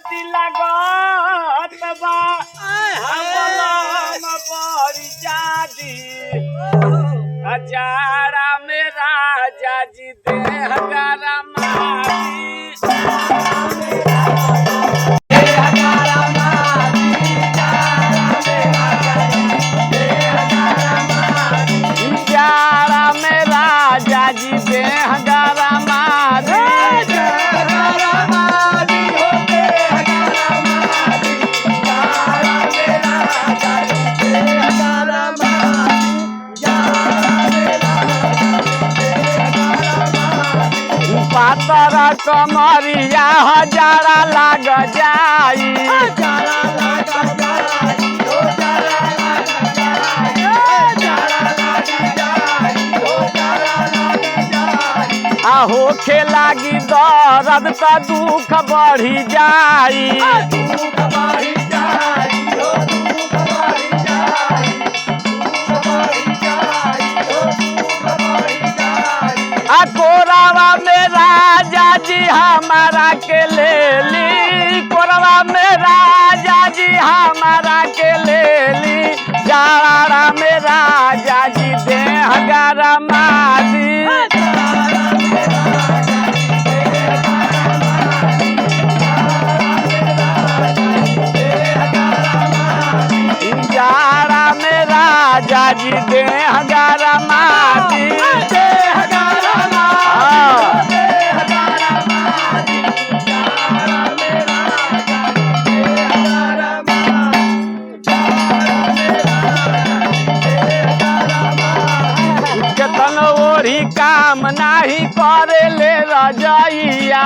सर्दी लागत बा हम बड़ी जादी जाड़ा में राजा जी देह जाड़ा में राजा जी देह पातरा कमरिया हजारा लाग जाई होखे लागी दर्द का दुख बढ़ी जाई कोरावा में राजा जी हमारा के ले ली कोरावा में राजा जी हमारा के ले ली जाड़ा में राजा जी देह गरमादी जाड़ा में राजा जी देह गरमादी ओढ़ी काम नाही करे ले रजैया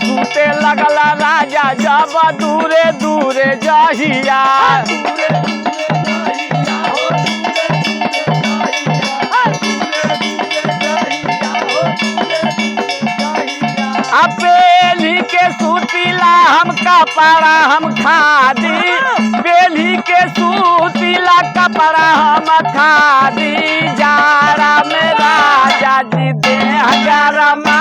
सूते लगला राजा जब दूरे दूरे जहिया बेली के सूतीला हम कपड़ा हम खादी बेली के सूतीला कपड़ा हम खादी जाड़ा में राजा जी देह गरमा